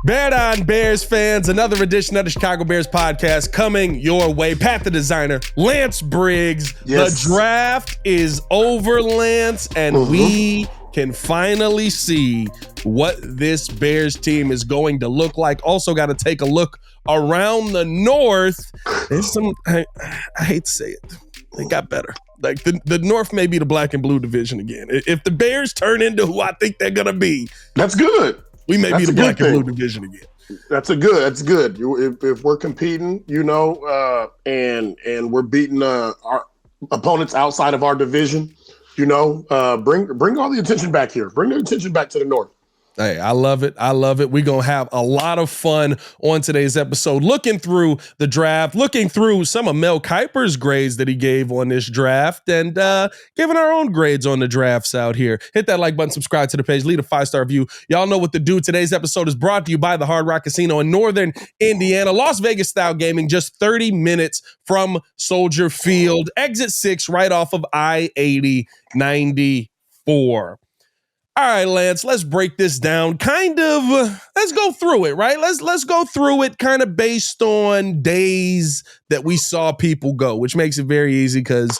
Bear Down Bears fans, another edition of the Chicago Bears podcast coming your way. Pat the designer, Lance Briggs. Yes. The draft is over, Lance, and we can finally see what this Bears team is going to look like. Also got to take a look around the North. There's some, I hate to say it, they got better. Like the North may be the black and blue division again. If the Bears turn into who I think they're going to be. That's good. We may be the black and blue division again. That's good. If we're competing, and we're beating our opponents outside of our division, bring all the attention back here. Bring the attention back to the North. Hey, I love it. We're going to have a lot of fun on today's episode, looking through the draft, looking through some of Mel Kiper's grades that he gave on this draft, and giving our own grades on the drafts out here. Hit that like button, subscribe to the page, leave a 5-star review. Y'all know what to do. Today's episode is brought to you by the Hard Rock Casino in Northern Indiana. Las Vegas style gaming, just 30 minutes from Soldier Field. Exit 6 right off of I-80 94. All right, Lance, let's break this down. Let's go through it, right? Let's go through it kind of based on days that we saw people go, which makes it very easy because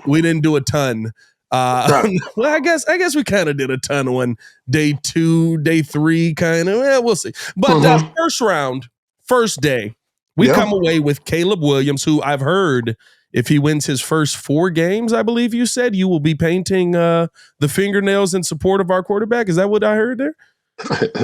we didn't do a ton. Right. Well, I guess we kind of did a ton on day 2, day 3, kind of. Yeah, we'll see. But first round, first day, we come away with Caleb Williams, who I've heard if he wins his first 4 games, I believe you said, you will be painting the fingernails in support of our quarterback. Is that what I heard there?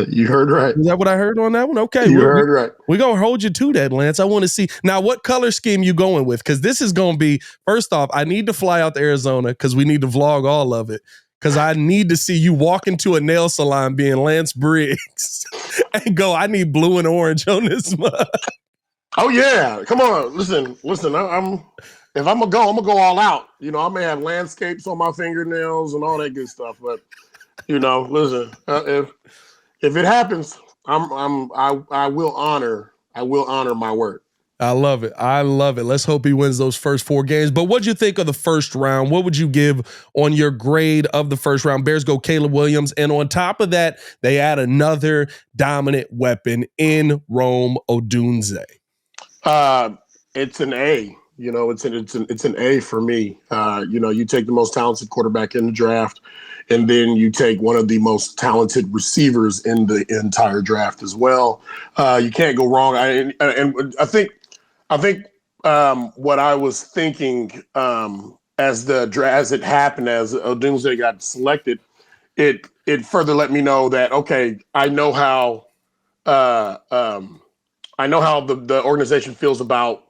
You heard right. Is that what I heard on that one? Okay. You heard right. We're going to hold you to that, Lance. I want to see. Now, what color scheme you going with? Because this is going to be, first off, I need to fly out to Arizona because we need to vlog all of it. Because I need to see you walk into a nail salon being Lance Briggs and go, I need blue and orange on this mug. Oh, yeah. Come on. Listen. If I'm going to go all out. I may have landscapes on my fingernails and all that good stuff. But, listen, if it happens, I will honor my word. I love it. Let's hope he wins those first 4 games. But what'd you think of the first round? What would you give on your grade of the first round? Bears go Caleb Williams. And on top of that, they add another dominant weapon in Rome Odunze. It's an A. It's an A for me. You take the most talented quarterback in the draft, and then you take one of the most talented receivers in the entire draft as well. You can't go wrong. I think what I was thinking as it happened, as Odunze got selected, it further let me know that I know how the organization feels about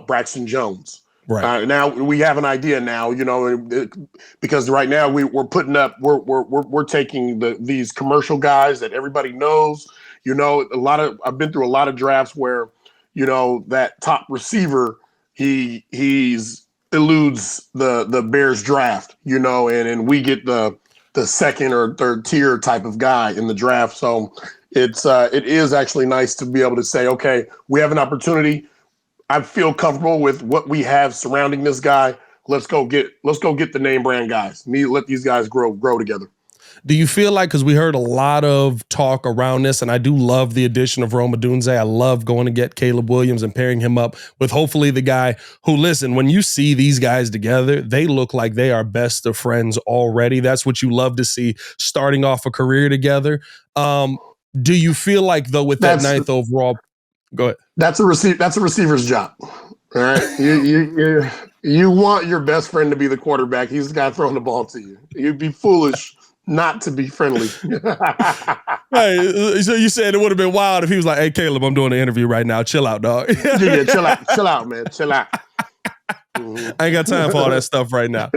Braxton Jones. Right. Now we have an idea now, because right now we're taking these commercial guys that everybody knows. I've been through a lot of drafts where, that top receiver he's eludes the Bears draft, and we get the second or third tier type of guy in the draft. So it is actually nice to be able to say, okay, we have an opportunity. I feel comfortable with what we have surrounding this guy. Let's go get the name brand guys. Let these guys grow together. Do you feel like, because we heard a lot of talk around this, and I do love the addition of Rome Odunze. I love going to get Caleb Williams and pairing him up with hopefully the guy who, listen, when you see these guys together, they look like they are best of friends already. That's what you love to see starting off a career together. Do you feel like, though, with that 9th overall, go ahead. That's a receiver's job. All right. You want your best friend to be the quarterback. He's the guy throwing the ball to you. You'd be foolish not to be friendly. Hey, so you said it would have been wild if he was like, hey, Caleb, I'm doing an interview right now. Chill out, dog. Yeah, chill out, man. Chill out. I ain't got time for all that stuff right now.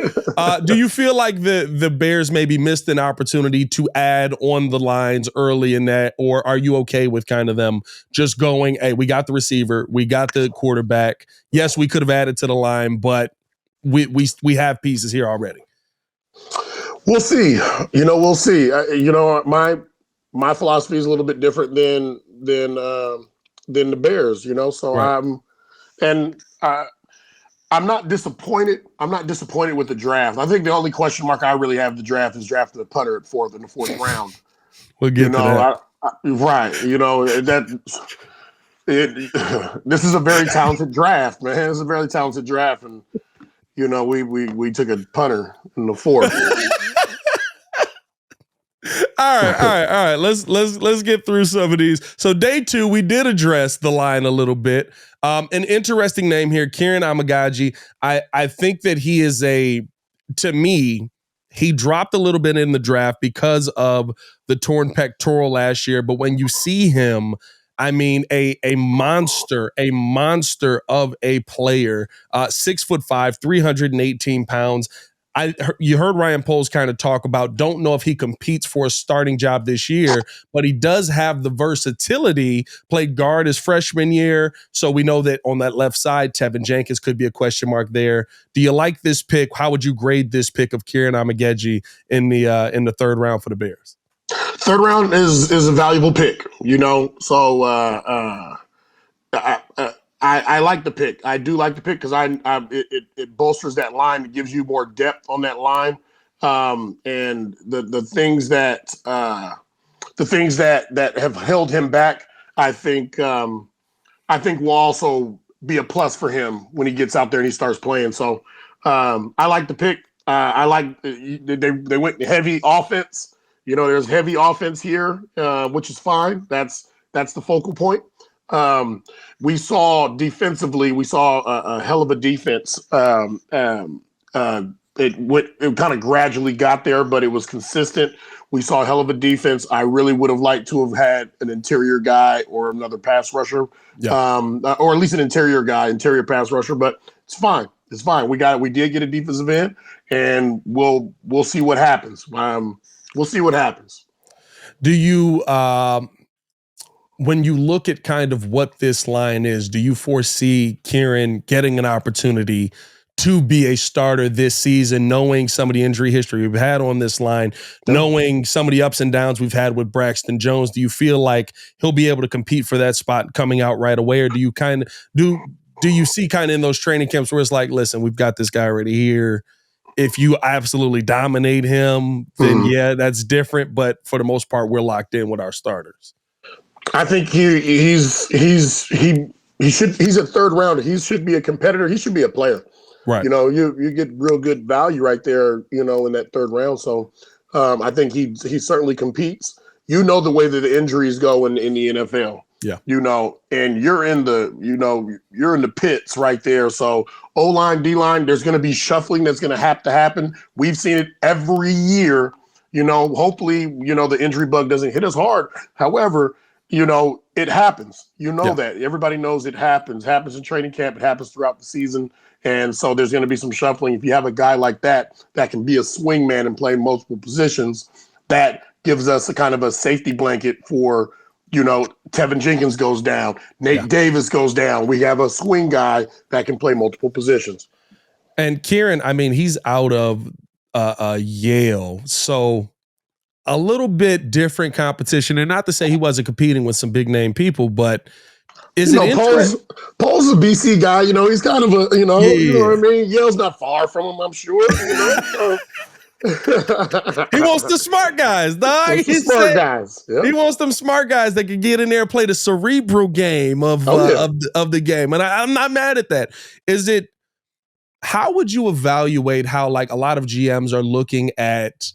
Do you feel like the Bears maybe missed an opportunity to add on the lines early in that, or are you okay with kind of them just going, hey, we got the receiver, we got the quarterback. Yes, we could have added to the line, but we have pieces here already. We'll see. We'll see. My philosophy is a little bit different than the Bears. So right. I'm not disappointed. I'm not disappointed with the draft. I think the only question mark I really have the draft is drafting the punter at 4th in the 4th round. We'll get to that. Right. This is a very talented draft, man. It's a very talented draft, and we took a punter in the fourth. All right. Let's get through some of these. So day 2, we did address the line a little bit. An interesting name here, Kieran Amaji. I think that he is to me, he dropped a little bit in the draft because of the torn pectoral last year. But when you see him, I mean, a monster of a player, 6'5", 318 pounds. You heard Ryan Poles kind of talk about, don't know if he competes for a starting job this year, but he does have the versatility, played guard his freshman year. So we know that on that left side, Tevin Jenkins could be a question mark there. Do you like this pick? How would you grade this pick of Kieran Amaji in the third round for the Bears? Third round is a valuable pick, so I like the pick. I do like the pick because it bolsters that line. It gives you more depth on that line, and the things that have held him back, I think will also be a plus for him when he gets out there and he starts playing. So I like the pick. I like they went heavy offense. There's heavy offense here, which is fine. That's the focal point. We saw defensively, a hell of a defense. It kind of gradually got there, but it was consistent. We saw a hell of a defense. I really would have liked to have had an interior guy or another pass rusher, or at least an interior pass rusher. But it's fine. It's fine. We did get a defensive end, and we'll see what happens. We'll see what happens. Do you? When you look at kind of what this line is, do you foresee Kieran getting an opportunity to be a starter this season, knowing some of the injury history we've had on this line, knowing some of the ups and downs we've had with Braxton Jones? Do you feel like he'll be able to compete for that spot coming out right away? Or do you do you see kind of in those training camps where it's like, listen, we've got this guy already here. If you absolutely dominate him, then yeah, that's different. But for the most part, we're locked in with our starters. I think he's a third rounder. He should be a competitor. He should be a player. Right. You get real good value right there, in that third round. So I think he certainly competes. The way that the injuries go in the NFL. Yeah. And you're in the pits right there. So O-line, D-line, there's going to be shuffling that's going to have to happen. We've seen it every year. Hopefully, the injury bug doesn't hit us hard. However, it happens. That everybody knows it happens. It happens in training camp. It happens throughout the season. And so there's going to be some shuffling. If you have a guy like that can be a swing man and play multiple positions, that gives us a kind of a safety blanket for, Tevin Jenkins goes down, Nate Davis goes down. We have a swing guy that can play multiple positions. And Kieran, I mean, he's out of Yale. So a little bit different competition, and not to say he wasn't competing with some big name people, but is it interesting? Pole's a BC guy, he's kind of a, you know what I mean? Yale's not far from him, I'm sure. He wants the smart guys, dog. He wants them smart guys that can get in there and play the cerebral game of the game. And I'm not mad at that. How would you evaluate how like a lot of GMs are looking at,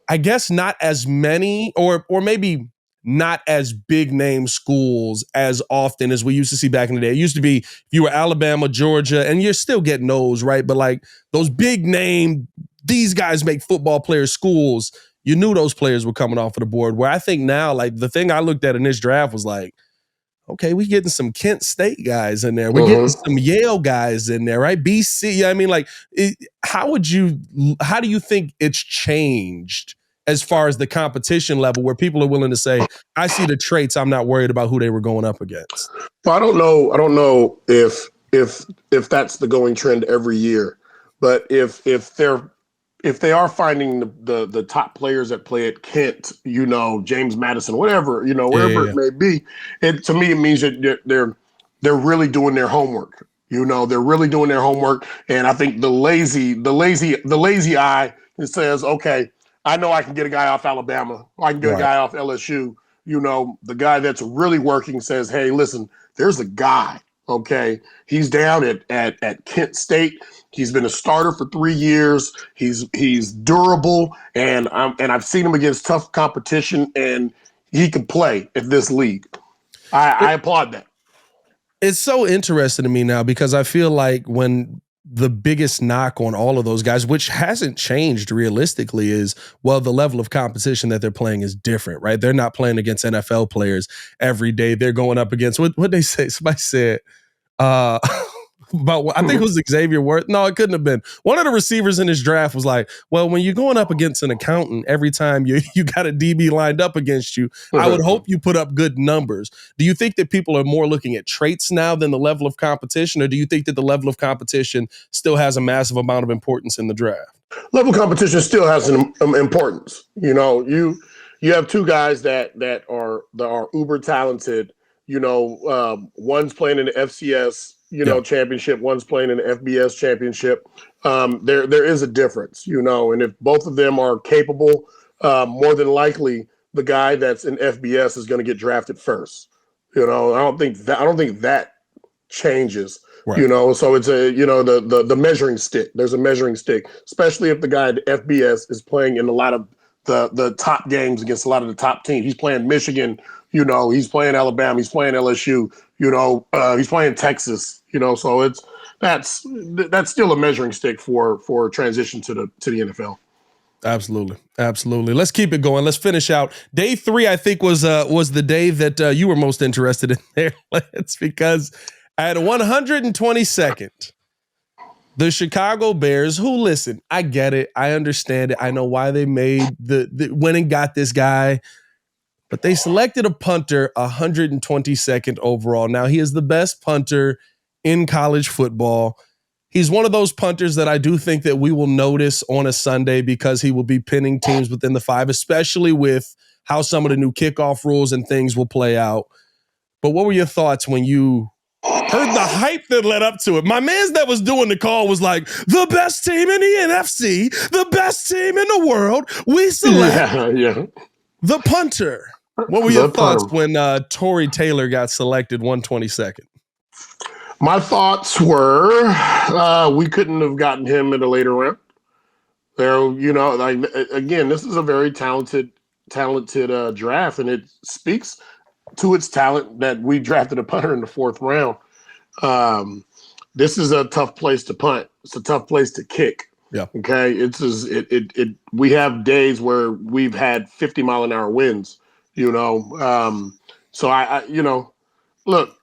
I guess, not as many or maybe not as big name schools as often as we used to see back in the day? It used to be if you were Alabama, Georgia, and you're still getting those, right? But like those big name, these guys make football players schools, you knew those players were coming off of the board. Where I think now, like the thing I looked at in this draft was like, okay, we're getting some Kent State guys in there. We're getting some Yale guys in there, right? BC. I mean, like, how do you think it's changed as far as the competition level where people are willing to say, I see the traits, I'm not worried about who they were going up against? Well, I don't know if that's the going trend every year, but if they are finding the top players that play at Kent, James Madison, whatever, wherever it may be, to me it means that they're really doing their homework. They're really doing their homework, and I think the lazy eye says, okay, I know I can get a guy off Alabama, I can get a guy off LSU. the guy that's really working says, hey, listen, there's a guy, okay? He's down at Kent State. He's been a starter for 3 years. He's durable, and I've seen him against tough competition, and he can play at this league. I applaud that. It's so interesting to me now because I feel like when the biggest knock on all of those guys, which hasn't changed realistically, is, well, the level of competition that they're playing is different, right? They're not playing against NFL players every day. They're going up against, what they say? Somebody said, I think it was Xavier Worth. No, it couldn't have been. One of the receivers in this draft was like, well, when you're going up against an accountant every time you got a DB lined up against you, I would hope you put up good numbers. Do you think that people are more looking at traits now than the level of competition, or do you think that the level of competition still has a massive amount of importance in the draft? Level of competition still has an importance. You have two guys that are uber talented. One's playing in the FCS championship, one's playing in the FBS championship. There is a difference, and if both of them are capable, more than likely the guy that's in FBS is going to get drafted first. I don't think that changes. Right. So it's the measuring stick. There's a measuring stick, especially if the guy at FBS is playing in a lot of the top games against a lot of the top teams. He's playing Michigan, he's playing Alabama, he's playing LSU, he's playing Texas, so that's still a measuring stick for transition to the NFL. Absolutely. Let's keep it going. Let's finish out. Day 3, I think, was the day that you were most interested in there. It's because at 122nd, the Chicago Bears, who, listen, I get it. I understand it. I know why they went and got this guy. But they selected a punter 122nd overall. Now, he is the best punter in college football. He's one of those punters that I do think that we will notice on a Sunday because he will be pinning teams within the 5, especially with how some of the new kickoff rules and things will play out. But what were your thoughts when you heard the hype that led up to it? My man that was doing the call was like, the best team in the NFC, the best team in the world. We select the punter. What were your thoughts when Tory Taylor got selected 122nd? My thoughts were we couldn't have gotten him in a later round. Again, this is a very talented draft, and it speaks to its talent that we drafted a punter in the 4th round. This is a tough place to punt. It's a tough place to kick. Yeah. Okay. We have days where we've had 50-mile-an-hour winds. So I look,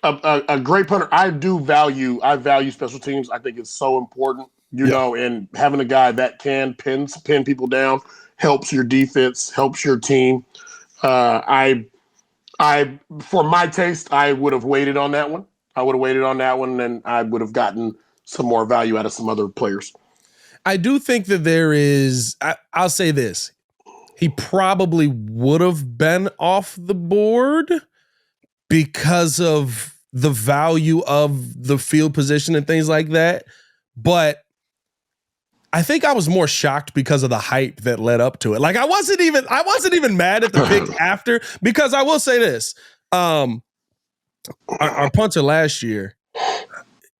a great punter. I value special teams. I think it's so important, and having a guy that can pin people down helps your defense, helps your team. For my taste, I would have waited on that one. And I would have gotten some more value out of some other players. I do think that there is, I'll say this. He probably would have been off the board because of the value of the field position and things like that. But I think I was more shocked because of the hype that led up to it. Like I wasn't even mad at the pick after, because I will say this. Our punter last year,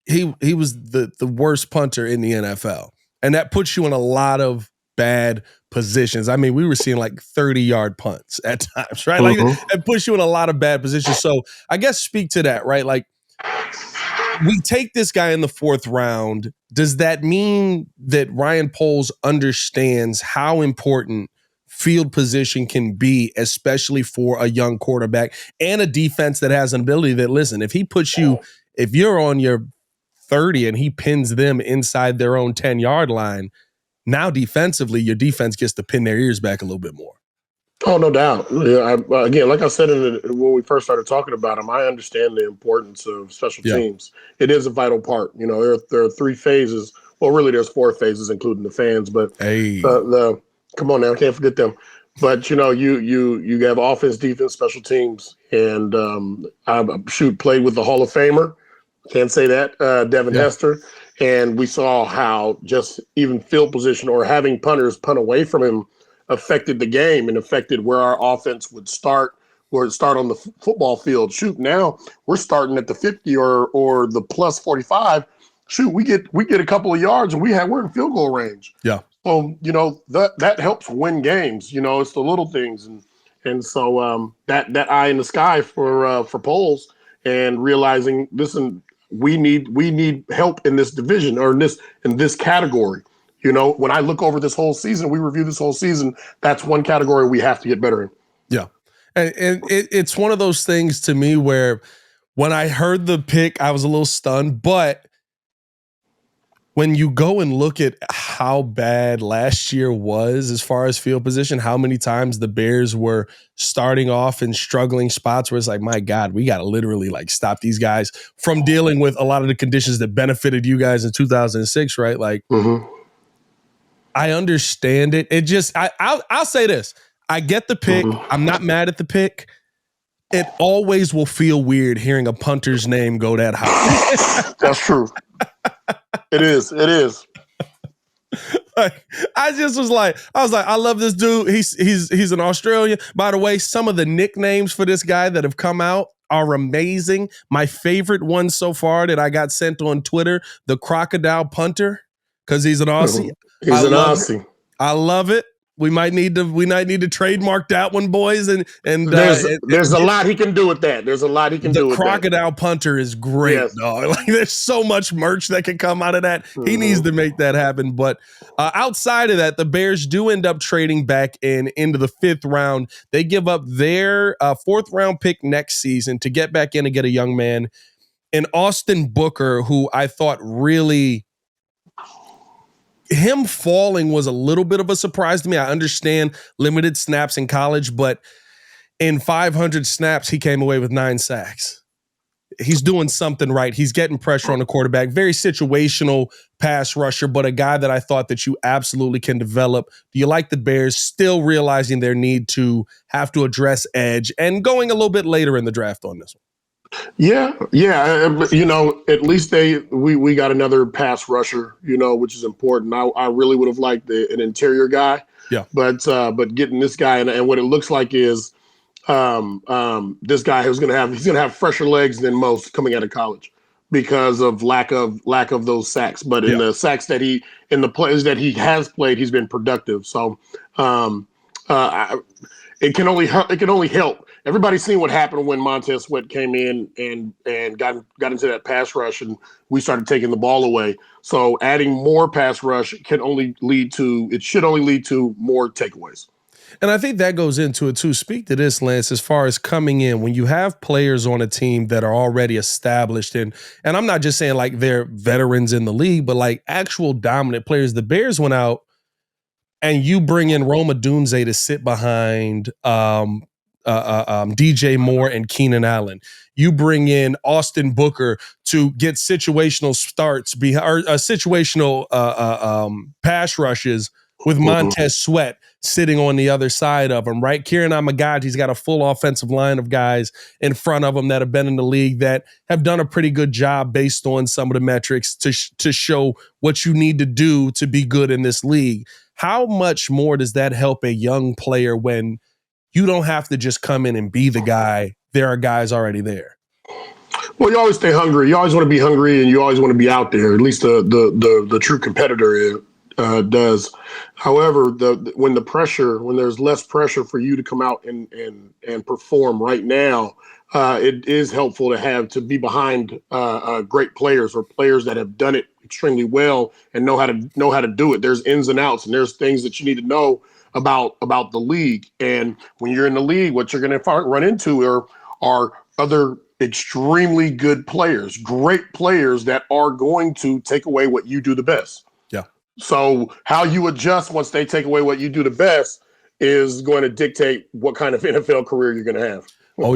he was the worst punter in the NFL. And that puts you in a lot of bad positions. I mean, we were seeing like 30-yard punts at times, right? Like it puts you in a lot of bad positions. So I guess speak to that, right? Like we take this guy in the 4th round. Does that mean that Ryan Poles understands how important field position can be, especially for a young quarterback and a defense that has an ability that, listen, if you're on your 30 and he pins them inside their own 10-yard line, now defensively, your defense gets to pin their ears back a little bit more. Oh, no doubt. Yeah, again, like I said when we first started talking about him, I understand the importance of special teams. It is a vital part. There are 3 phases. Well, really, there's 4 phases, including the fans. But come on now, I can't forget them. But you have offense, defense, special teams, and I played with the Hall of Famer. Can't say that, Devin Hester. And we saw how just even field position or having punters punt away from him affected the game and affected where our offense would start, where it start on the football field. Shoot, now we're starting at the 50 or the plus 45. Shoot, we get a couple of yards and we're in field goal range. Yeah. So, that helps win games. It's the little things. And so that eye in the sky for polls and realizing, listen, we need help in this division or in this category. When I look over this whole season, we review this whole season, that's one category we have to get better in. Yeah. And it's one of those things to me where when I heard the pick, I was a little stunned, but when you go and look at how bad last year was as far as field position, how many times the Bears were starting off in struggling spots where it's like, my God, we got to literally stop these guys from dealing with a lot of the conditions that benefited you guys in 2006, right? I understand it. It just, I'll say this. I get the pick. I'm not mad at the pick. It always will feel weird hearing a punter's name go that high. That's true. It is. I was like, I love this dude. He's an Australian. By the way, some of the nicknames for this guy that have come out are amazing. My favorite one so far that I got sent on Twitter, the Crocodile Punter, because he's an Aussie. He's an Aussie. I love it. We might need to trademark that one, boys. And there's a lot he can do with that. There's a lot he can do with that. The Crocodile Punter is great, yes. Dog. There's so much merch that can come out of that. He needs to make that happen. But outside of that, the Bears do end up trading back into the 5th round. They give up their 4th round pick next season to get back in and get a young man, an Austin Booker, who I thought really. Him falling was a little bit of a surprise to me. I understand limited snaps in college, but in 500 snaps, he came away with 9 sacks. He's doing something right. He's getting pressure on the quarterback. Very situational pass rusher, but a guy that I thought that you absolutely can develop. Do you like the Bears still realizing their need to have to address edge and going a little bit later in the draft on this one? Yeah. At least we got another pass rusher, which is important. I really would have liked an interior guy. Yeah. But getting this guy and what it looks like is this guy he's gonna have fresher legs than most coming out of college because of lack of those sacks. But in the sacks in the plays that he has played, he's been productive. So it can only help. Everybody's seen what happened when Montez Sweat came in and got into that pass rush, and we started taking the ball away. So adding more pass rush should only lead to more takeaways. And I think that goes into it too. Speak to this, Lance, as far as coming in, when you have players on a team that are already established, and I'm not just saying they're veterans in the league, but actual dominant players. The Bears went out and you bring in Odunze to sit behind DJ Moore and Keenan Allen. You bring in Austin Booker to get situational starts, situational pass rushes with Montez Sweat sitting on the other side of him, right? Kieran Amaji, got a full offensive line of guys in front of him that have been in the league that have done a pretty good job based on some of the metrics to show what you need to do to be good in this league. How much more does that help a young player when you don't have to just come in and be the guy? There are guys already there. Well, you always stay hungry. You always want to be hungry, and you always want to be out there. At least the true competitor does. However, when there's less pressure for you to come out and perform right now, it is helpful to be behind great players or players that have done it extremely well and know how to do it. There's ins and outs, and there's things that you need to know about the league. And when you're in the league, what you're going to run into are other extremely good players, great players that are going to take away what you do the best. Yeah. So how you adjust once they take away what you do the best is going to dictate what kind of NFL career you're going to have. Oh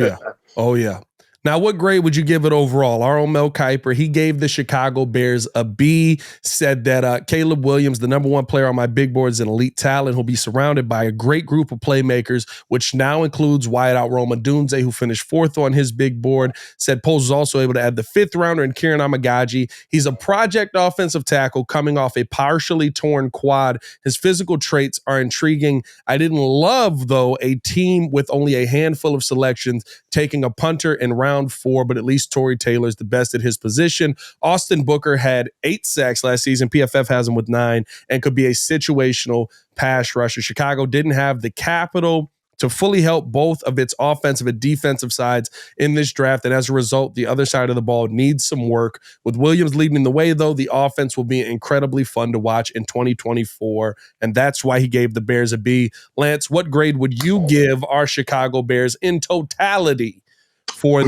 yeah. Now, what grade would you give it overall? Our own Mel Kiper, he gave the Chicago Bears a B, said that Caleb Williams, the #1 player on my big board, is an elite talent. He'll be surrounded by a great group of playmakers, which now includes wideout Rome Odunze, who finished 4th on his big board. Said Poles was also able to add the 5th rounder in Kieran Amaji. He's a project offensive tackle coming off a partially torn quad. His physical traits are intriguing. I didn't love, though, a team with only a handful of selections taking a punter in round 4, but at least Tory Taylor is the best at his position. Austin Booker had 8 sacks last season. PFF has him with 9 and could be a situational pass rusher. Chicago didn't have the capital to fully help both of its offensive and defensive sides in this draft. And as a result, the other side of the ball needs some work. With Williams leading the way, though, the offense will be incredibly fun to watch in 2024. And that's why he gave the Bears a B. Lance, what grade would you give our Chicago Bears in totality for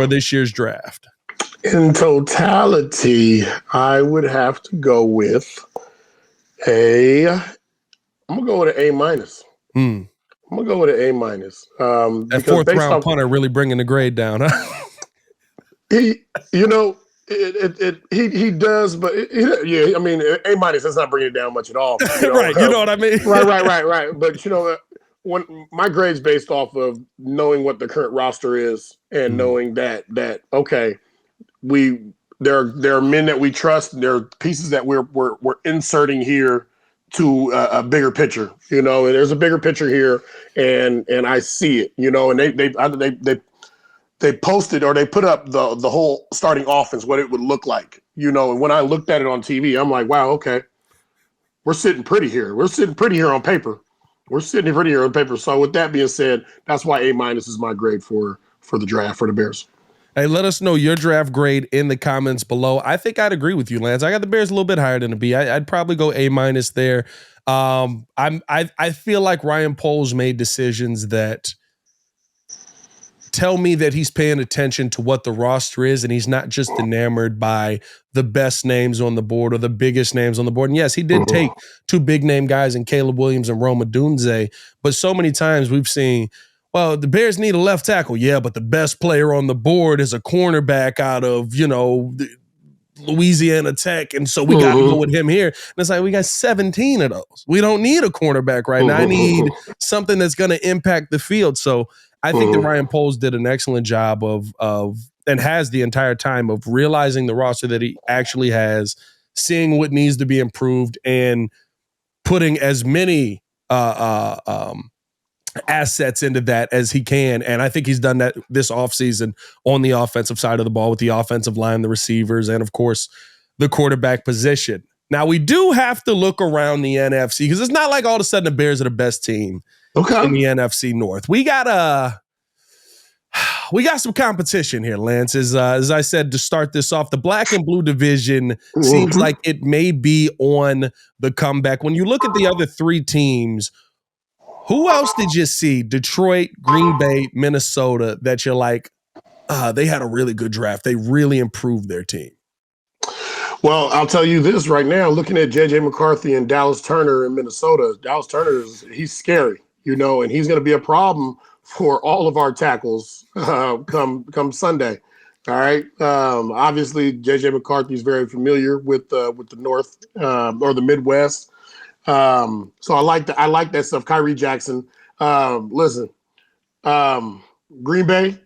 this year's draft? In totality, I would have to go with I'm going to go with an A-. I'm going to go with an A-. That 4th round punter really bringing the grade down, huh? He does, but I mean, A-. That's not bringing it down much at all. Right, you know what I mean? Right. But when my grade's based off of knowing what the current roster is and knowing that okay, there are men that we trust. There are pieces that we're inserting here to a bigger picture, and there's a bigger picture here, and I see it, and they posted or they put up the whole starting offense, what it would look like, and when I looked at it on TV, I'm like, wow, okay, we're sitting pretty here. We're sitting pretty here on paper. So with that being said, that's why A- is my grade for the draft for the Bears. Hey, let us know your draft grade in the comments below. I think I'd agree with you, Lance. I got the Bears a little bit higher than a B. I'd probably go A- there. I feel like Ryan Poles made decisions that tell me that he's paying attention to what the roster is, and he's not just enamored by the best names on the board or the biggest names on the board. And yes, he did take 2 big name guys in Caleb Williams and Rome Odunze, but so many times we've seen, well, the Bears need a left tackle. Yeah, but the best player on the board is a cornerback out of, Louisiana Tech, and so we got to go with him here. And it's like, we got 17 of those. We don't need a cornerback right now. I need something that's going to impact the field. So I think that Ryan Poles did an excellent job of and has the entire time of realizing the roster that he actually has, seeing what needs to be improved, and putting as many assets into that as he can. And I think he's done that this offseason on the offensive side of the ball with the offensive line, the receivers, and of course the quarterback position. Now we do have to look around the NFC because it's not like all of a sudden the Bears are the best team in the NFC North. We got some competition here, Lance. As I said to start this off, the black and blue division seems like it may be on the comeback. When you look at the other 3 teams, who else did you see? Detroit, Green Bay, Minnesota, that you're like, they had a really good draft. They really improved their team. Well, I'll tell you this right now, looking at J.J. McCarthy and Dallas Turner in Minnesota, Dallas Turner, he's scary, and he's going to be a problem for all of our tackles come Sunday. All right. Obviously, J.J. McCarthy is very familiar with the North or the Midwest. So I like that stuff. Kyrie Jackson. Listen, Green Bay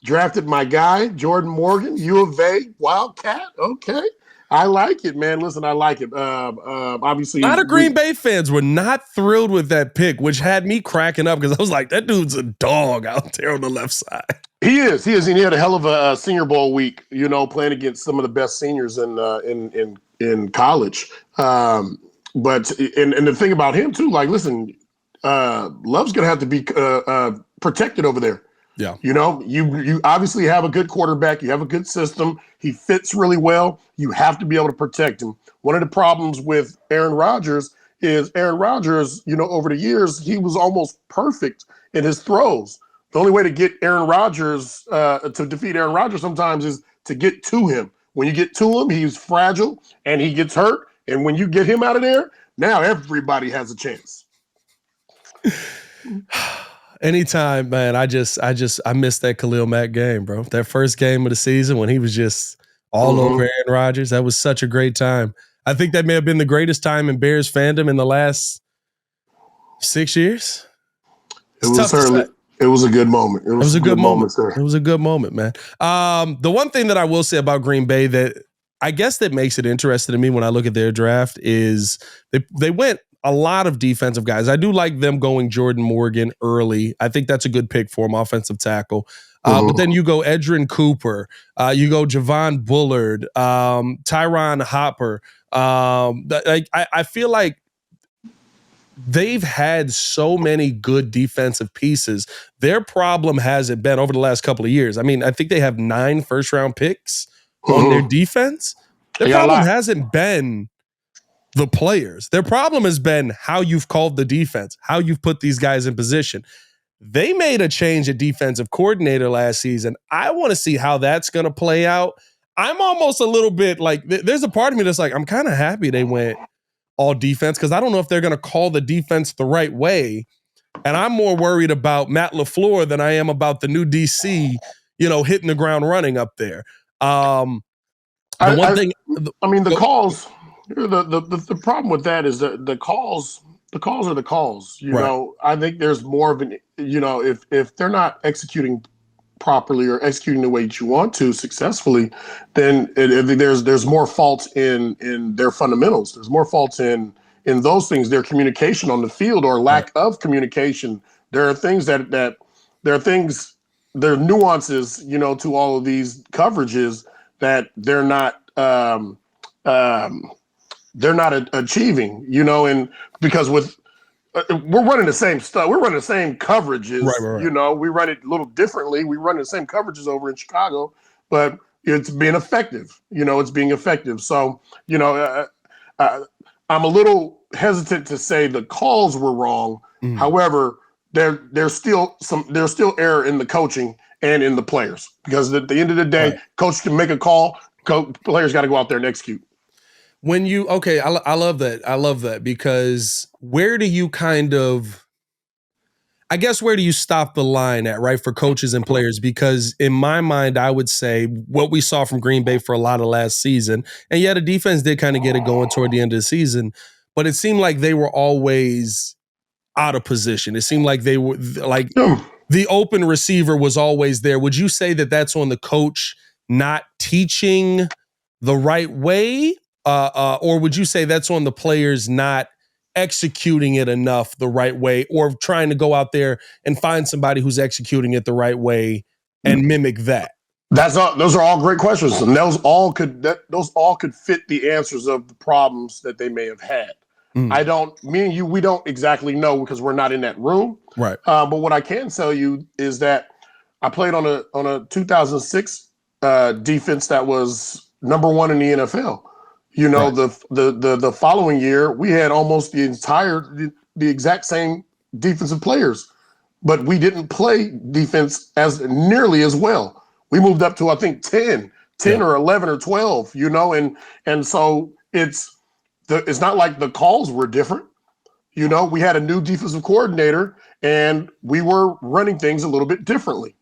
drafted my guy, Jordan Morgan, U of A, Wildcat. Okay. I like it, man. Listen, I like it. Obviously, a lot of Green Bay fans were not thrilled with that pick, which had me cracking up because I was like, that dude's a dog out there on the left side. He is. And he had a hell of a Senior Bowl week, playing against some of the best seniors in college. But the thing about him too, like, listen, Love's gonna have to be protected over there. Yeah. You obviously have a good quarterback. You have a good system. He fits really well. You have to be able to protect him. One of the problems with Aaron Rodgers is over the years, he was almost perfect in his throws. The only way to get Aaron Rodgers, to defeat Aaron Rodgers sometimes is to get to him. When you get to him, he's fragile and he gets hurt. And when you get him out of there, now everybody has a chance. Anytime, man. I missed that Khalil Mack game, bro. That first game of the season when he was just all over Aaron Rodgers. That was such a great time. I think that may have been the greatest time in Bears fandom in the last 6 years. It was a good moment. It was a good moment, sir. It was a good moment, man. The one thing that I will say about Green Bay that I guess that makes it interesting to me when I look at their draft is they went a lot of defensive guys. I do like them going Jordan Morgan early. I think that's a good pick for him, offensive tackle. But then you go Edgerrin Cooper, you go Javon Bullard, Tyron Hopper. I feel like they've had so many good defensive pieces. Their problem hasn't been over the last couple of years. I mean, I think they have 9 first-round picks on their defense. Their problem hasn't been the players. Their problem has been how you've called the defense, how you've put these guys in position. They made a change at defensive coordinator last season. I want to see how that's going to play out. I'm almost a little bit like, there's a part of me that's like, I'm kind of happy they went all defense because I don't know if they're going to call the defense the right way. And I'm more worried about Matt LaFleur than I am about the new DC, hitting the ground running up there. The calls. The problem with that is that the calls are the calls. I think there's more of an, if they're not executing properly or executing the way that you want to successfully, then there's more faults in their fundamentals. There's more faults in those things, their communication on the field or lack of communication. There are things there are nuances, to all of these coverages that they're not achieving, and because we're running the same stuff. We're running the same coverages, right. We run it a little differently. We run the same coverages over in Chicago, but it's being effective, it's being effective. So, I'm a little hesitant to say the calls were wrong. However, there's still error in the coaching and in the players, because at the end of the day, coach can make a call, players got to go out there and execute. I love that. I love that, because where do you where do you stop the line at, right, for coaches and players? Because in my mind, I would say what we saw from Green Bay for a lot of last season, and the defense did kind of get it going toward the end of the season, but it seemed like they were always out of position. It seemed like they were like the open receiver was always there. Would you say that that's on the coach not teaching the right way? Or would you say that's on the players not executing it enough the right way, or trying to go out there and find somebody who's executing it the right way and mimic that? Those are all great questions, and those all could fit the answers of the problems that they may have had. Me and you, we don't exactly know because we're not in that room. Right. But what I can tell you is that I played on a 2006 defense that was number 1 in the NFL. The following year, we had almost the exact same defensive players, but we didn't play defense as nearly as well. We moved up to, I think, 10 or 11 or 12, and so it's not like the calls were different. We had a new defensive coordinator and we were running things a little bit differently.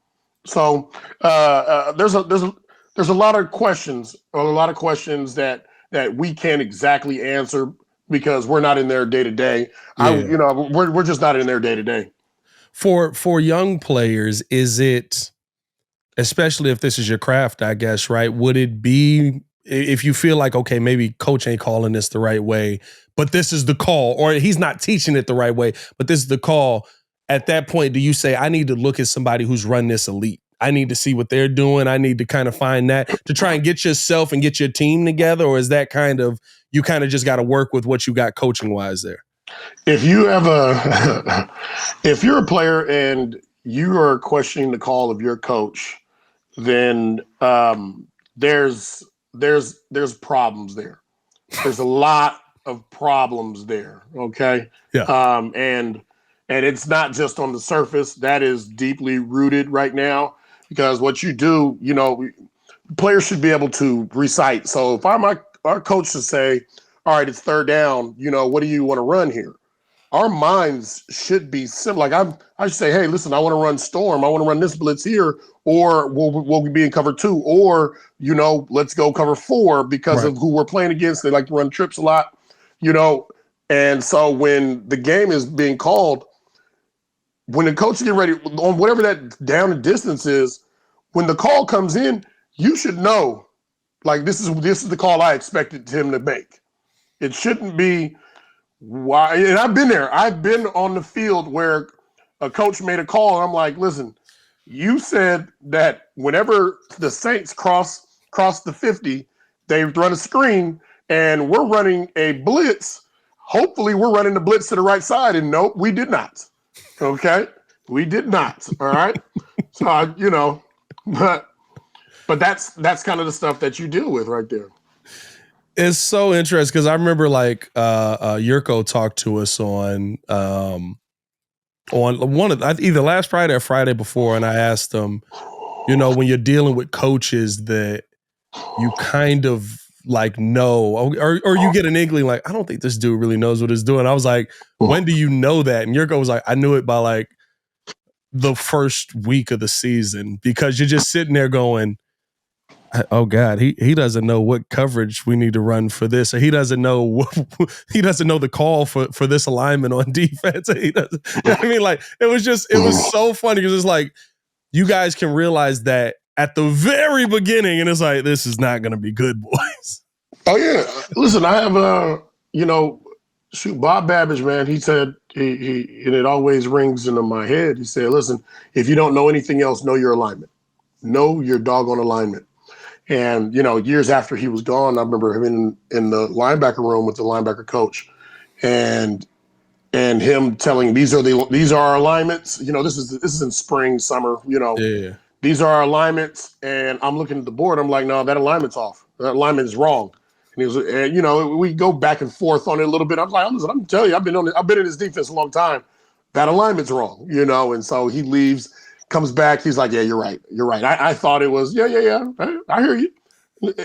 So there's a lot of questions, that we can't exactly answer because we're not in there day to day. We're just not in there day to day. For young players, is it, especially if this is your craft, I guess, right? Would it be, if you feel like, okay, maybe coach ain't calling this the right way, but this is the call, or he's not teaching it the right way, but this is the call, at that point, do you say, I need to look at somebody who's run this elite? I need to see what they're doing. I need to kind of find that to try and get yourself and get your team together? Or is that you just got to work with what you got coaching wise there? If you have if you're a player and you are questioning the call of your coach, then there's problems there. There's a lot of problems there. Okay. Yeah. And it's not just on the surface. That is deeply rooted right now, because what you do, players should be able to recite. So if our coach to say, all right, it's third down, what do you want to run here? our minds should be similar. Like I should say, hey, listen, I want to run storm. I want to run this blitz here, or we'll be in cover 2, or let's go cover 4 because of who we're playing against. They like to run trips a lot, And so when the game is being called, when the coach is getting ready on whatever that down and distance is, when the call comes in, you should know, like this is the call I expected him to make. It shouldn't be why. And I've been there. I've been on the field where a coach made a call, and I'm like, listen, you said that whenever the Saints cross the 50, they run a screen, and we're running a blitz. Hopefully, we're running the blitz to the right side, and nope, we did not. Okay, we did not. All right, so but that's kind of the stuff that you deal with right there. It's so interesting because I remember like Yurko talked to us on one of either last Friday or Friday before, and I asked him, when you're dealing with coaches that you kind of like know, or you get an inkling like, I don't think this dude really knows what he's doing. I was like, when do you know that? And Yurko was like, I knew it by like the first week of the season, because you're just sitting there going, oh God, he doesn't know what coverage we need to run for this, or he doesn't know the call for this alignment on defense. He doesn't. I mean, like it was so funny because it's like you guys can realize that at the very beginning, and it's like, this is not going to be good, boys. Oh yeah, listen, I have Bob Babbage, man. He said he and it always rings into my head. He said, listen, if you don't know anything else, know your alignment, know your doggone alignment. And years after he was gone, I remember him in the linebacker room with the linebacker coach, and him telling these are our alignments. This is in spring, summer. Yeah. These are our alignments, and I'm looking at the board. I'm like, no, that alignment's off. That alignment is wrong. And he was, and we go back and forth on it a little bit. I'm like, listen, I'm telling you, I've been in this defense a long time. That alignment's wrong, And so he leaves, comes back. He's like, yeah, you're right. You're right. I thought it was, yeah. I hear you.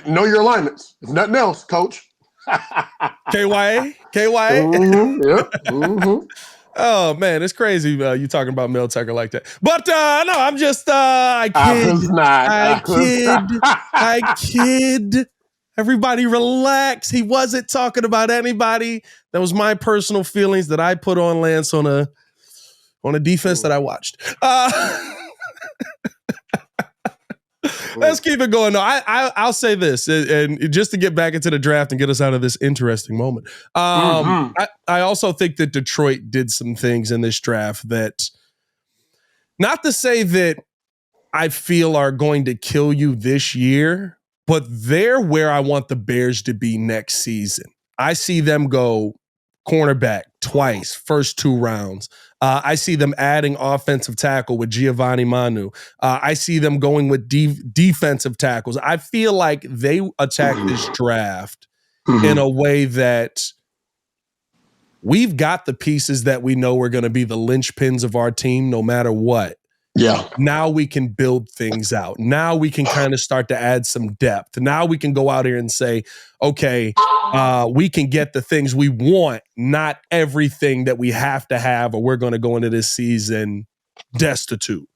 Know your alignments. If nothing else, coach. KYA? Mm-hmm, yep. Mm-hmm. Oh man, it's crazy you talking about Mel Tucker like that. But no, I'm just I kid. Everybody relax. He wasn't talking about anybody. That was my personal feelings that I put on Lance on a defense that I watched. Let's keep it going. No, I'll say this, and just to get back into the draft and get us out of this interesting moment. I also think that Detroit did some things in this draft that, not to say that I feel are going to kill you this year, but they're where I want the Bears to be next season. I see them go cornerback twice, first 2 rounds. I see them adding offensive tackle with Giovanni Manu. I see them going with defensive tackles. I feel like they attack this draft in a way that we've got the pieces that we know are going to be the linchpins of our team no matter what. Yeah. Now we can build things out. Now we can kind of start to add some depth. Now we can go out here and say, okay, we can get the things we want, not everything that we have to have, or we're going to go into this season destitute.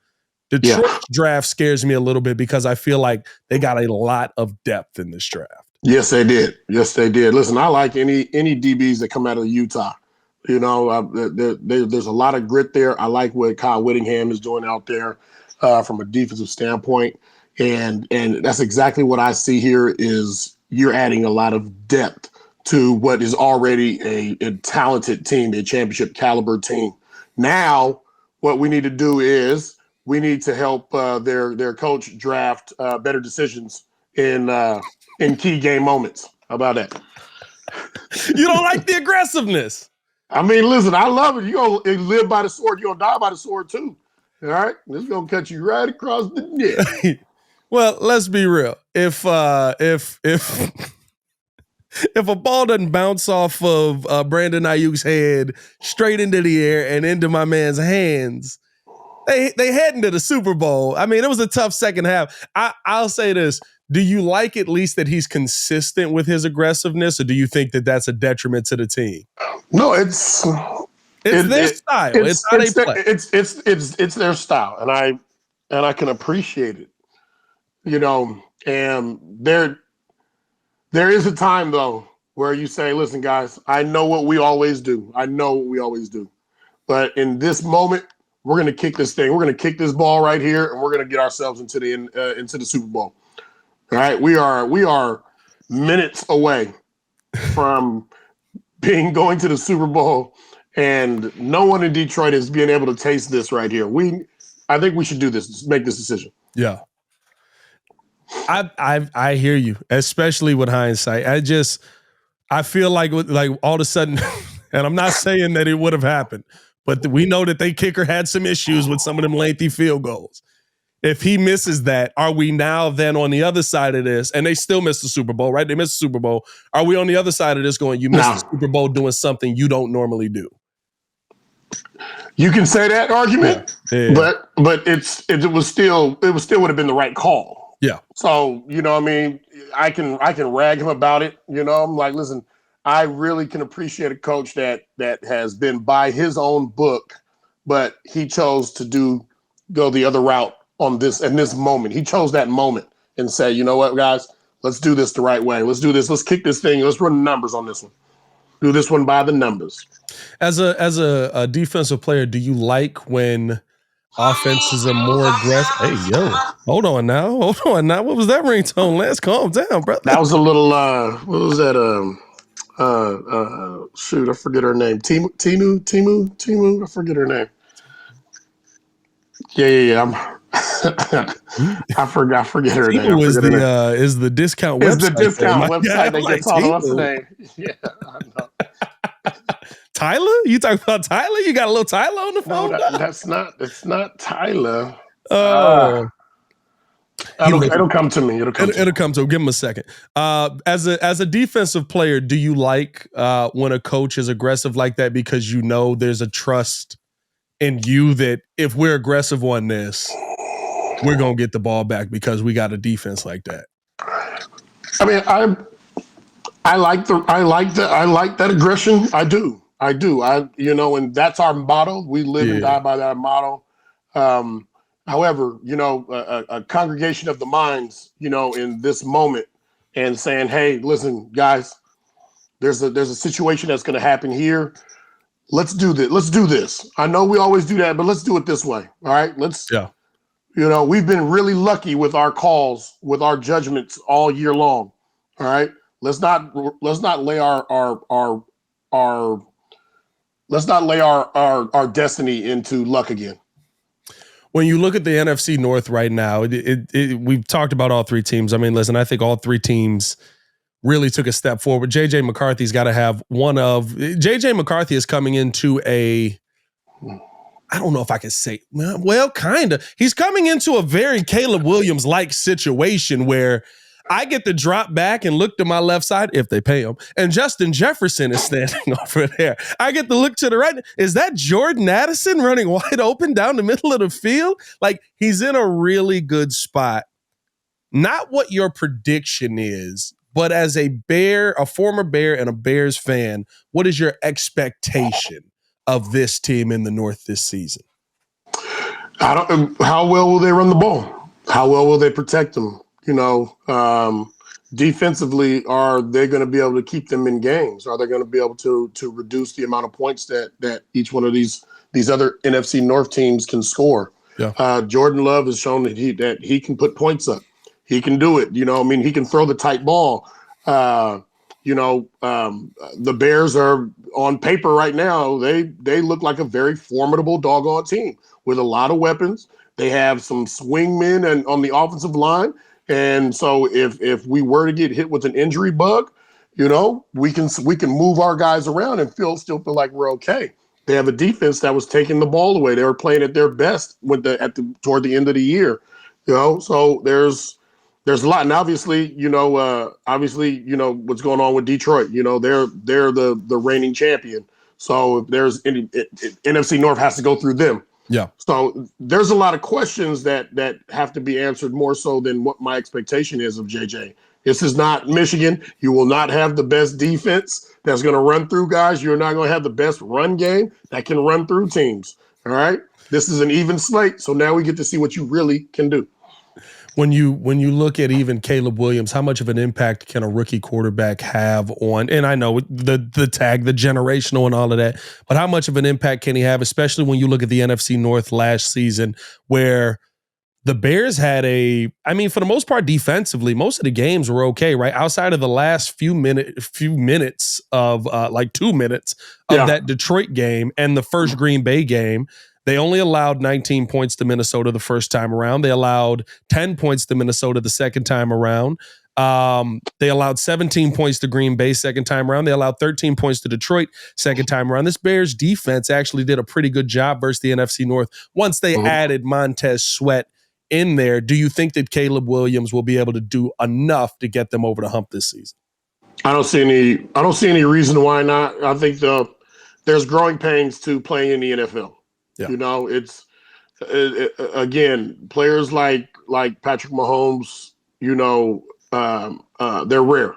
Detroit's draft scares me a little bit because I feel like they got a lot of depth in this draft. Yes, they did. Listen, I like any DBs that come out of Utah. There's a lot of grit there. I like what Kyle Whittingham is doing out there from a defensive standpoint. And that's exactly what I see here is you're adding a lot of depth to what is already a talented team, a championship caliber team. Now, what we need to do is we need to help their coach draft better decisions in key game moments. How about that? You don't like the aggressiveness. I mean, listen, I love it. You're going to live by the sword. You're going to die by the sword, too. All right? This is going to cut you right across the neck. Well, let's be real. If a ball doesn't bounce off of Brandon Ayuk's head straight into the air and into my man's hands, they head into the Super Bowl. I mean, it was a tough second half. I'll say this. Do you like at least that he's consistent with his aggressiveness, or do you think that that's a detriment to the team? No, it's It's their style. It's how they play. It's their style, and I can appreciate it. You know, and there is a time though where you say, "Listen, guys, I know what we always do. But in this moment, we're going to kick this thing. We're going to kick this ball right here, and we're going to get ourselves into the Super Bowl. All right, we are minutes away from going to the Super Bowl, and no one in Detroit is being able to taste this right here. I think we should do this. Make this decision. Yeah, I hear you, especially with hindsight. I feel like all of a sudden, and I'm not saying that it would have happened, but we know that they kicker had some issues with some of them lengthy field goals. If he misses that, are we now then on the other side of this? And they still missed the Super Bowl, right? They missed the Super Bowl. Are we on the other side of this going, you missed the Super Bowl doing something you don't normally do? You can say that argument, but it would still would have been the right call. Yeah. So, you know, I mean, I can rag him about it. You know, I'm like, listen, I really can appreciate a coach that has been by his own book, but he chose to go the other route on this in this moment. He chose that moment and say, you know what, guys, let's do this the right way. Let's do this. Let's kick this thing. Let's run the numbers on this one. Do this one by the numbers. As a defensive player, do you like when offenses are more aggressive? Hey, yo, hold on now. What was that ringtone? Let's calm down, brother. That was a little, what was that? Shoot, I forget her name. Timu. I forget her name. Yeah. I forget her name. Is the discount website? It's the discount website that gets all what's the name? Yeah, I know. Tyler? You talking about Tyler? You got a little Tyler on the phone? No, that's not. It's not Tyler. Oh. It'll come to me. It'll come to me. Give him a second. As a defensive player, do you like when a coach is aggressive like that because you know there's a trust in you that if we're aggressive on this, we're gonna get the ball back because we got a defense like that? I mean, I like that aggression. I do. You know, and that's our motto. We live and die by that motto. However, you know, a congregation of the minds, you know, in this moment and saying, hey, listen, guys, there's a situation that's going to happen here. Let's do this. Let's do this. I know we always do that, but let's do it this way. All right. You know, we've been really lucky with our calls, with our judgments all year long. All right. Let's not lay our destiny into luck again. When you look at the NFC North right now, we've talked about all three teams. I mean, listen, I think all three teams really took a step forward. J.J. McCarthy's got to have J.J. McCarthy is coming into I don't know if I can say, well, kind of. He's coming into a very Caleb Williams-like situation where I get to drop back and look to my left side if they pay him. And Justin Jefferson is standing over there. I get to look to the right. Is that Jordan Addison running wide open down the middle of the field? Like, he's in a really good spot. Not what your prediction is, but as a former Bear and a Bears fan, what is your expectation of this team in the North this season? How well will they run the ball? How well will they protect them? You know, defensively, are they going to be able to keep them in games? Are they going to be able to reduce the amount of points that each one of these other NFC North teams can score? Yeah. Jordan Love has shown that he can put points up. He can do it. You know, I mean, he can throw the tight ball. You know, the Bears are on paper right now. They look like a very formidable doggone team with a lot of weapons. They have some swingmen and on the offensive line. And so if we were to get hit with an injury bug, you know, we can move our guys around and still feel like we're okay. They have a defense that was taking the ball away. They were playing at their best toward the end of the year. You know, so there's a lot. And obviously, you know, what's going on with Detroit. You know, they're the reigning champion. So if there's any NFC North has to go through them. Yeah. So there's a lot of questions that have to be answered more so than what my expectation is of JJ. This is not Michigan. You will not have the best defense that's going to run through guys. You're not going to have the best run game that can run through teams. All right. This is an even slate. So now we get to see what you really can do. When you look at even Caleb Williams, how much of an impact can a rookie quarterback have on, and I know the tag, the generational and all of that, but how much of an impact can he have, especially when you look at the NFC North last season, where the Bears had for the most part, defensively, most of the games were okay, right? Outside of the last few minutes of 2 minutes of that Detroit game and the first Green Bay game, they only allowed 19 points to Minnesota the first time around. They allowed 10 points to Minnesota the second time around. They allowed 17 points to Green Bay second time around. They allowed 13 points to Detroit second time around. This Bears defense actually did a pretty good job versus the NFC North once they added Montez Sweat in there. Do you think that Caleb Williams will be able to do enough to get them over the hump this season? I don't see any reason why not. I think there's growing pains to playing in the NFL. Yeah. You know, it's again, players like Patrick Mahomes, you know, they're rare.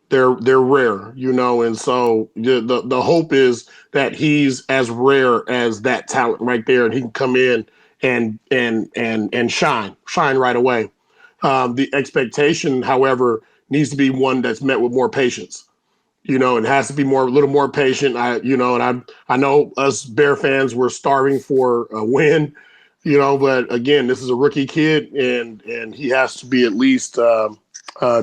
They're rare, you know, and so the hope is that he's as rare as that talent right there, and he can come in and shine right away. The expectation, however, needs to be one that's met with more patience. You know, it has to be a little more patient. I know us Bear fans were starving for a win, you know, but again, this is a rookie kid, and he has to be at least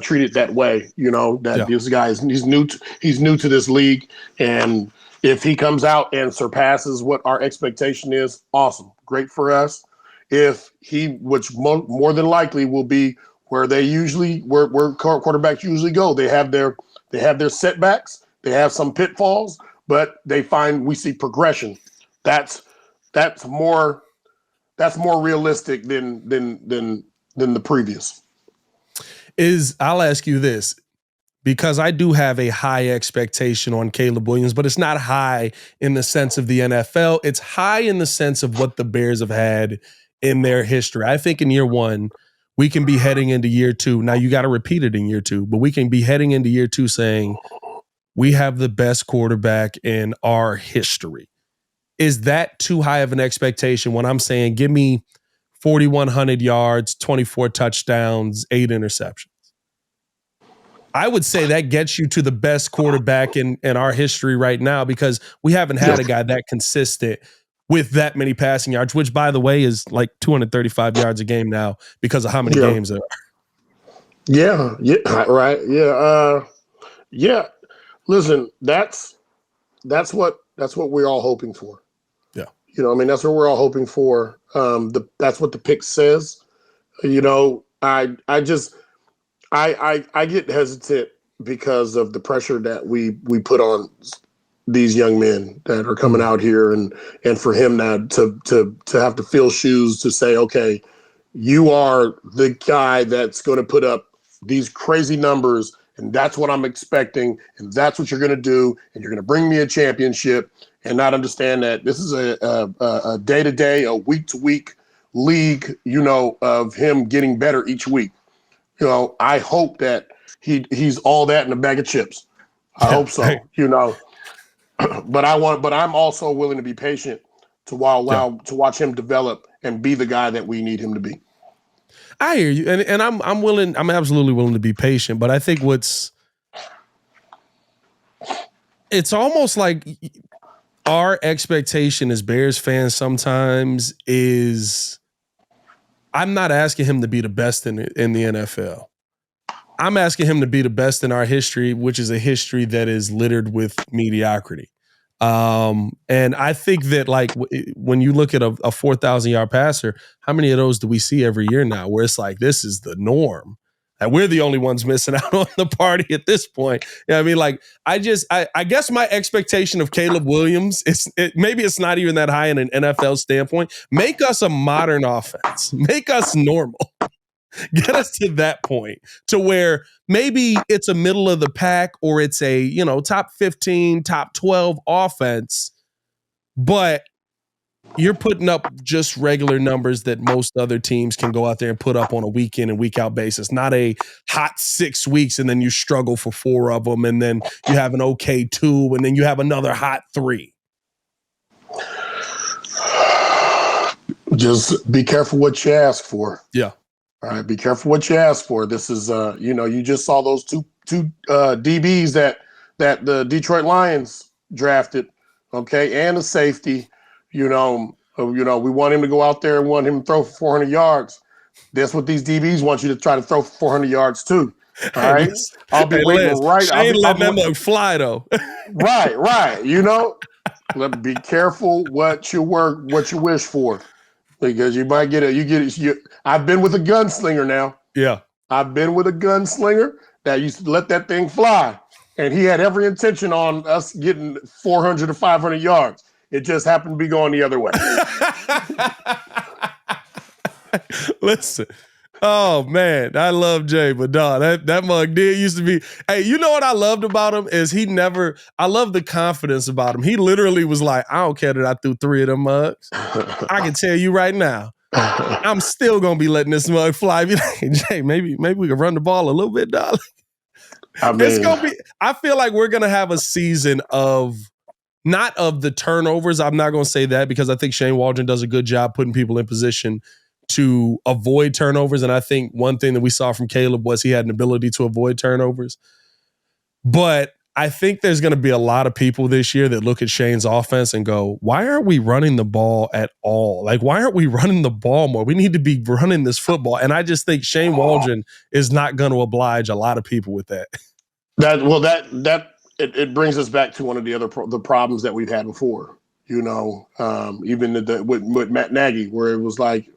treated that way. You know, that this guy he's new to this league, and if he comes out and surpasses what our expectation is, awesome, great for us. If which more than likely will be where quarterbacks usually go, they have their setbacks, they have some pitfalls, but we see progression. That's more realistic than the previous. I'll ask you this, because I do have a high expectation on Caleb Williams, but it's not high in the sense of the NFL. It's high in the sense of what the Bears have had in their history. I think in year one, we can be heading into year two. Now, you got to repeat it in year two, but we can be heading into year two saying we have the best quarterback in our history. Is that too high of an expectation when I'm saying give me 4,100 yards, 24 touchdowns, 8 interceptions? I would say that gets you to the best quarterback in our history right now, because we haven't had a guy that consistent with that many passing yards, which, by the way, is like 235 yards a game now because of how many games there are. Yeah, right. Yeah. Listen, that's what we're all hoping for. Yeah. You know, I mean, that's what we're all hoping for. That's what the pick says. You know, I get hesitant because of the pressure that we put on these young men that are coming out here, and for him now to have to fill shoes to say, okay, you are the guy that's going to put up these crazy numbers, and that's what I'm expecting, and that's what you're going to do, and you're going to bring me a championship, and not understand that this is a day-to-day, a week-to-week league, you know, of him getting better each week. You know, I hope that he's all that in a bag of chips. I hope so, you know. But I'm also willing to be patient to watch him develop and be the guy that we need him to be. I hear you, and I'm absolutely willing to be patient. But I think it's almost like our expectation as Bears fans sometimes is, I'm not asking him to be the best in the NFL. I'm asking him to be the best in our history, which is a history that is littered with mediocrity. And I think that, like, when you look at a 4,000-yard passer, how many of those do we see every year now, where it's like, this is the norm, and we're the only ones missing out on the party at this point? You know what I mean? Like, I guess my expectation of Caleb Williams maybe it's not even that high in an NFL standpoint. Make us a modern offense. Make us normal. Get us to that point to where maybe it's a middle of the pack, or it's a, you know, top 15, top 12 offense, but you're putting up just regular numbers that most other teams can go out there and put up on a week in and week out basis. Not a hot 6 weeks and then you struggle for 4 of them, and then you have an okay 2, and then you have another hot 3. Just be careful what you ask for. Yeah. All right. Be careful what you ask for. This is, you just saw those two DBs that the Detroit Lions drafted. Okay, and a safety. We want him to go out there and want him to throw for 400 yards. That's what these DBs want you to try to throw for 400 yards too. All right, I'll be waiting right. Shane letting that mug fly though. Right. Be careful what you wish for, because you might get it. I've been with a gunslinger now. Yeah, I've been with a gunslinger that used to let that thing fly, and he had every intention on us getting 400 to 500 yards. It just happened to be going the other way. Listen. Oh, man. I love Jay, but dog, that mug did used to be. Hey, you know what I loved about him is I love the confidence about him. He literally was like, I don't care that I threw 3 of them mugs. I can tell you right now, I'm still going to be letting this mug fly. Be like, Jay, maybe we can run the ball a little bit, dog. It's going to be, I feel like we're going to have a season of, not of the turnovers. I'm not going to say that, because I think Shane Waldron does a good job putting people in position to avoid turnovers. And I think one thing that we saw from Caleb was he had an ability to avoid turnovers. But I think there's going to be a lot of people this year that look at Shane's offense and go, why aren't we running the ball at all? Like, why aren't we running the ball more? We need to be running this football. And I just think Shane Waldron is not going to oblige a lot of people with that. It brings us back to one of the problems that we've had before, even with Matt Nagy, where it was like,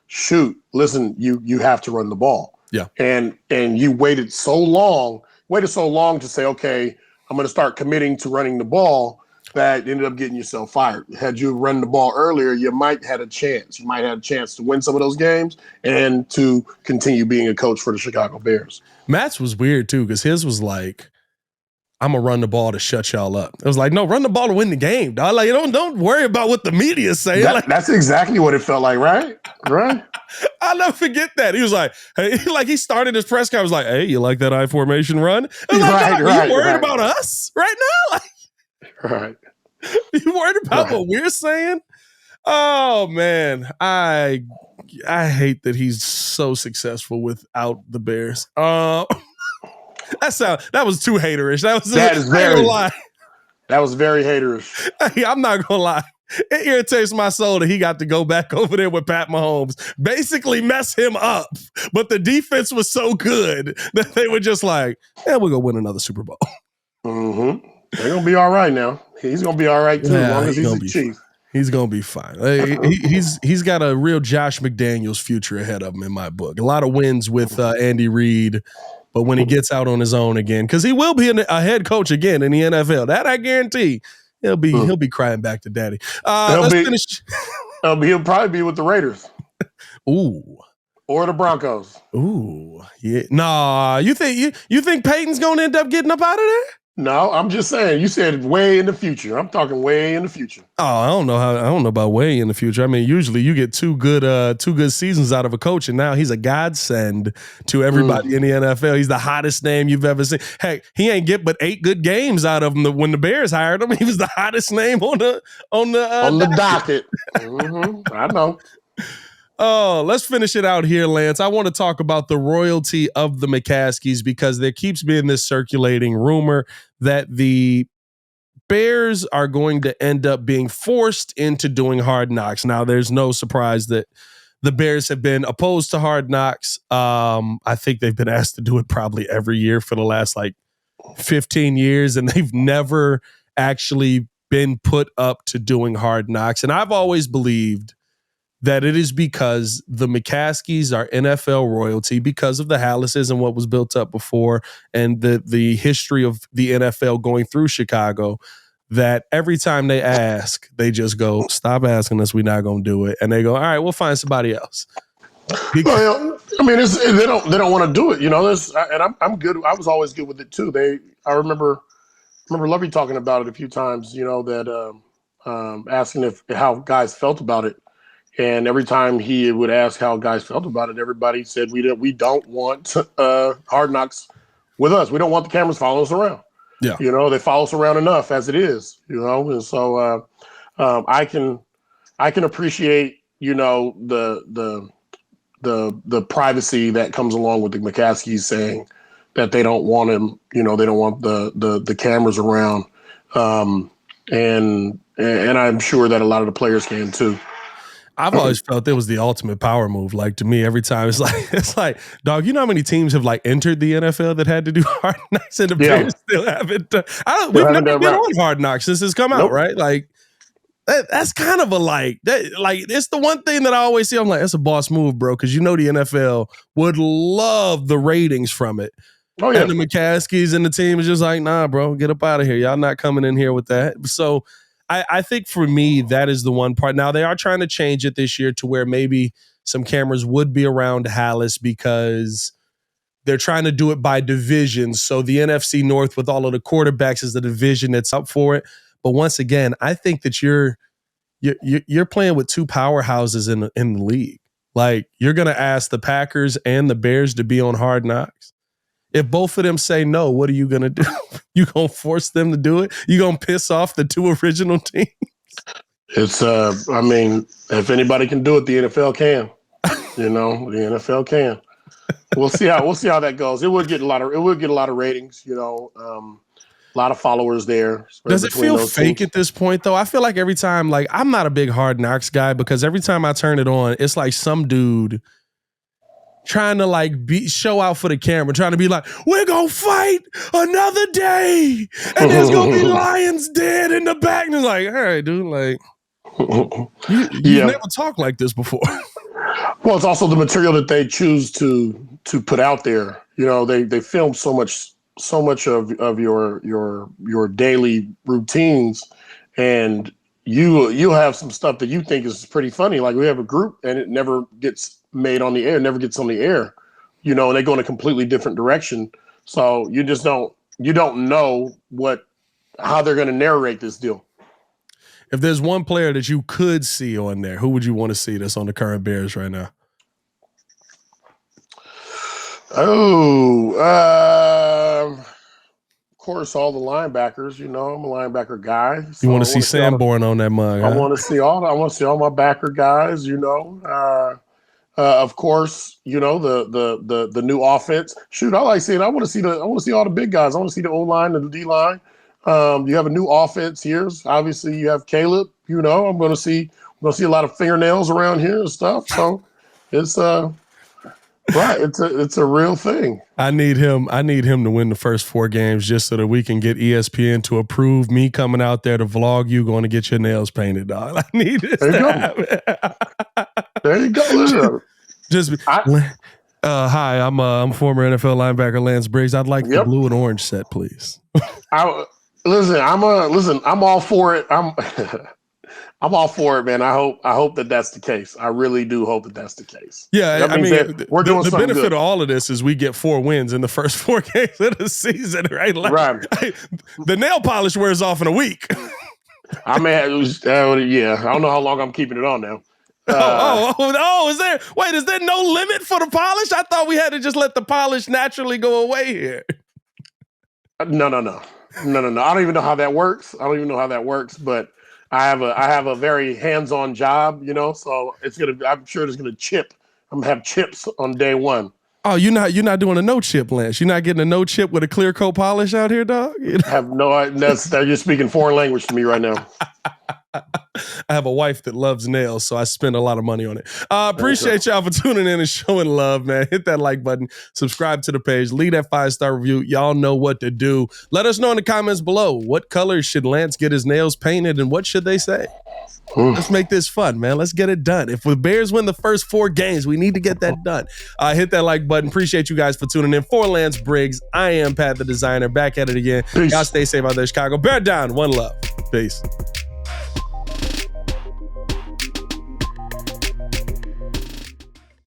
shoot, listen, you have to run the ball. Yeah. And you waited so long to say, okay, I'm going to start committing to running the ball, that ended up getting yourself fired. Had you run the ball earlier, you might have had a chance. You might have a chance to win some of those games and to continue being a coach for the Chicago Bears. Matt's was weird too, because his was like, I'm gonna run the ball to shut y'all up. It was like, no, run the ball to win the game, dog. Like, don't worry about what the media is saying. That's exactly what it felt like, right? Right. I'll never forget that. He was like, hey, he started his press conference like, hey, you like that I formation run? I was like, no, you worried about us right now? Right. You worried about what we're saying? Oh man, I hate that he's so successful without the Bears. That was too haterish. That was very haterish. Hey, I'm not gonna lie. It irritates my soul that he got to go back over there with Pat Mahomes, basically mess him up. But the defense was so good that they were just like, yeah, we're gonna win another Super Bowl. Mm-hmm. They're gonna be all right now. He's gonna be all right too, as long as he's the chief. He's gonna be fine. He's got a real Josh McDaniels future ahead of him in my book. A lot of wins with Andy Reid. But when he gets out on his own again, because he will be a head coach again in the NFL, that I guarantee, he'll be crying back to daddy. Let's finish. He'll probably be with the Raiders. Ooh. Or the Broncos. Ooh. Yeah. Nah. You think Payton's gonna end up getting up out of there? No, I'm just saying. You said way in the future. I'm talking way in the future. Oh, I don't know about way in the future. I mean, usually you get two good seasons out of a coach, and now he's a godsend to everybody in the NFL. He's the hottest name you've ever seen. Heck, he ain't get but 8 good games out of him when the Bears hired him. He was the hottest name on the docket. Mm-hmm. I know. Oh, let's finish it out here, Lance. I want to talk about the royalty of the McCaskies, because there keeps being this circulating rumor that the Bears are going to end up being forced into doing Hard Knocks. Now, there's no surprise that the Bears have been opposed to Hard Knocks. I think they've been asked to do it probably every year for the last 15 years, and they've never actually been put up to doing Hard Knocks. And I've always believed that it is because the McCaskies are NFL royalty because of the Hallases and what was built up before, and the history of the NFL going through Chicago, that every time they ask, they just go, stop asking us, we're not going to do it. And they go, all right, we'll find somebody else. Well, I mean, they don't want to do it, and I'm good. I was always good with it too. I remember Lovey talking about it a few times, that asking how guys felt about it. And every time he would ask how guys felt about it, everybody said, we don't want Hard Knocks with us. We don't want the cameras following us around. Yeah. They follow us around enough as it is, and so I can appreciate, the privacy that comes along with the McCaskies saying that they don't want him, they don't want the cameras around. And I'm sure that a lot of the players can too. I've always felt it was the ultimate power move. Like, to me, every time it's like, dog, you know how many teams have like entered the NFL that had to do Hard Knocks and the Bears still haven't. We've never been on Hard Knocks since it's come out, right? Like, that's kind of a like it's the one thing that I always see. I'm like, that's a boss move, bro, because the NFL would love the ratings from it. Oh yeah, and the McCaskies and the team is just like, nah, bro, get up out of here. Y'all not coming in here with that. So I think for me, that is the one part. Now, they are trying to change it this year to where maybe some cameras would be around Hallis because they're trying to do it by division. So the NFC North with all of the quarterbacks is the division that's up for it. But once again, I think that you're playing with two powerhouses in the league. Like, you're going to ask the Packers and the Bears to be on Hard Knocks. If both of them say no, what are you going to do? You going to force them to do it? You going to piss off the two original teams? It's, if anybody can do it, the NFL can. The NFL can. We'll see how that goes. It would get a lot of ratings, a lot of followers there. Does it feel fake teams at this point, though? I feel like every time, like, I'm not a big Hard Knocks guy because every time I turn it on, it's like some dude trying to like show out for the camera, trying to be like, we're gonna fight another day, and there's gonna be lions dead in the back. And it's like, all right, dude, like, you never talked like this before. Well, it's also the material that they choose to put out there. They film so much of your daily routines, and you'll have some stuff that you think is pretty funny. Like, we have a group and it never gets made on the air, never gets on the air, and they go in a completely different direction. So you don't know how they're going to narrate this deal. If there's one player that you could see on there, who would you want to see that's on the current Bears right now? Of course, all the linebackers. I'm a linebacker guy. So you want to see Sanborn on that mug? I want to see all my backer guys. Of course, the new offense. Shoot, I like seeing. I want to see all the big guys. I want to see the O line and the D line. You have a new offense here. Obviously, you have Caleb. I'm going to see a lot of fingernails around here and stuff. So it's right. It's a real thing. I need him to win the first 4 games just so that we can get ESPN to approve me coming out there to vlog you going to get your nails painted, dog. I need this to happen. There you go. Hi, I'm former NFL linebacker Lance Briggs. I'd like the blue and orange set, please. I'm all for it. I'm all for it, man. I hope that's the case. I really do hope that that's the case. Yeah, we're doing the benefit good. of all of this is we get 4 wins in the first 4 games of the season, right? Right. The nail polish wears off in a week. I may have, I don't know how long I'm keeping it on now. Is there no limit for the polish? I thought we had to just let the polish naturally go away here. No. I don't even know how that works. But I have a very hands-on job, so I'm sure it's gonna chip. I'm gonna have chips on day one. Oh, you're not doing a no chip, Lance. You're not getting a no chip with a clear coat polish out here, dog. I have no idea. You're speaking foreign language to me right now. I have a wife that loves nails, so I spend a lot of money on it. Appreciate y'all for tuning in and showing love, man. Hit that like button, subscribe to the page, leave that 5-star review. Y'all know what to do. Let us know in the comments below, what colors should Lance get his nails painted and what should they say? Let's make this fun, man. Let's get it done. If the Bears win the first 4 games, we need to get that done. Hit that like button. Appreciate you guys for tuning in. For Lance Briggs, I am Pat the Designer. Back at it again. Peace. Y'all stay safe out there, Chicago. Bear down. One love. Peace.